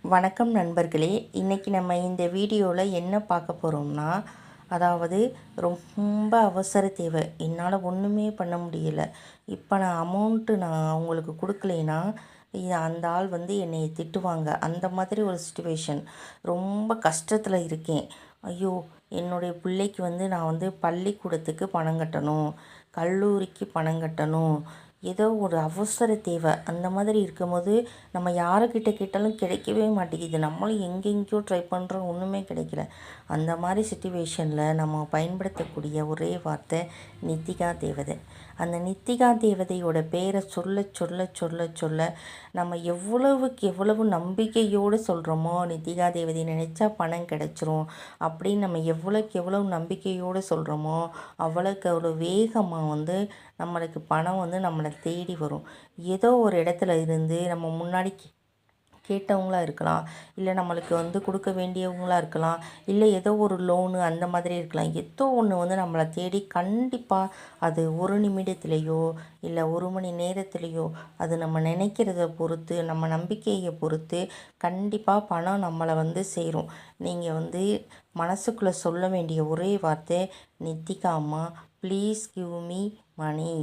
வணக்கம் நண்பர்களே. இன்றைக்கி நம்ம இந்த வீடியோவில் என்ன பார்க்க போகிறோம்னா, அதாவது ரொம்ப அவசர தேவை. என்னால் ஒன்றுமே பண்ண முடியலை. இப்போ நான் அமௌண்ட்டு அவங்களுக்கு கொடுக்கலைன்னா அந்த ஆள் என்னை திட்டுவாங்க. அந்த மாதிரி ஒரு சிச்சுவேஷன். ரொம்ப கஷ்டத்தில் இருக்கேன். ஐயோ, என்னுடைய பிள்ளைக்கு நான் பள்ளிக்கூடத்துக்கு பணம் கட்டணும், கல்லூரிக்கு பணம் கட்டணும், ஏதோ ஒரு அவசர தேவை. அந்த மாதிரி இருக்கும்போது நம்ம யாருக்கிட்ட கேட்டாலும் கிடைக்கவே மாட்டேங்குது. நம்மளும் எங்கெங்கேயோ ட்ரை பண்ணுறோம், ஒன்றுமே கிடைக்கல. அந்த மாதிரி சிச்சுவேஷனில் நம்ம பயன்படுத்தக்கூடிய ஒரே வார்த்தை நித்திகா தேவதை. அந்த நித்திகா தேவதையோட பேரை சொல்ல சொல்ல சொல்ல சொல்ல நம்ம எவ்வளவுக்கு எவ்வளவு நம்பிக்கையோடு சொல்கிறோமோ, நித்திகா தேவதை நினச்சா பணம் கிடச்சிரும் அப்படின்னு நம்ம எவ்வளோக்கு எவ்வளவு நம்பிக்கையோடு சொல்கிறோமோ, அவ்வளோக்கு அவ்வளோ வேகமாக நம்மளுக்கு பணம் நம்மளை தேடி வரும். ஏதோ ஒரு இடத்துல இருந்து நம்ம முன்னாடி கேட்டவங்களாக இருக்கலாம், இல்லை நம்மளுக்கு கொடுக்க வேண்டியவங்களாக இருக்கலாம், இல்லை ஏதோ ஒரு லோனு அந்த மாதிரி இருக்கலாம். ஏதோ ஒன்று நம்மளை தேடி கண்டிப்பாக அது ஒரு நிமிடத்துலேயோ இல்லை ஒரு மணி நேரத்துலேயோ, அது நம்ம நினைக்கிறத பொறுத்து, நம்ம நம்பிக்கையை பொறுத்து கண்டிப்பாக பணம் நம்மளை சேரும். நீங்கள் மனசுக்குள்ளே சொல்ல வேண்டிய ஒரே வார்த்தை நித்திகா அம்மா ப்ளீஸ் கிவ் மீ மணி.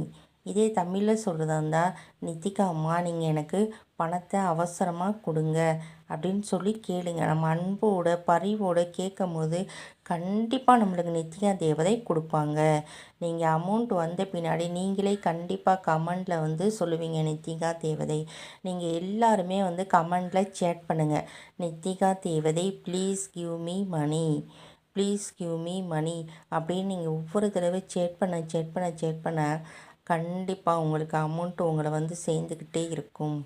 இதே தமிழில் சொல்கிறதா இருந்தால், நித்திகா அம்மா நீங்கள் எனக்கு பணத்தை அவசரமாக கொடுங்க அப்படின்னு சொல்லி கேளுங்க. நம்ம அன்போட பரிவோடு கேட்கும் போது கண்டிப்பாக நம்மளுக்கு நித்திகா தேவதை கொடுப்பாங்க. நீங்கள் அமௌண்ட் வந்த பின்னாடி நீங்களே கண்டிப்பாக கமெண்டில் சொல்லுவீங்க நித்திகா தேவதை. நீங்கள் எல்லாருமே கமெண்டில் சேட் பண்ணுங்கள், நித்திகா தேவதை please give me money, please give me money அப்படின்னு நீங்கள் ஒவ்வொரு தடவை சேட் பண்ண கண்டிப்பாக உங்களுக்கு அமௌண்ட்டு உங்களை சேர்ந்துக்கிட்டே இருக்கும்.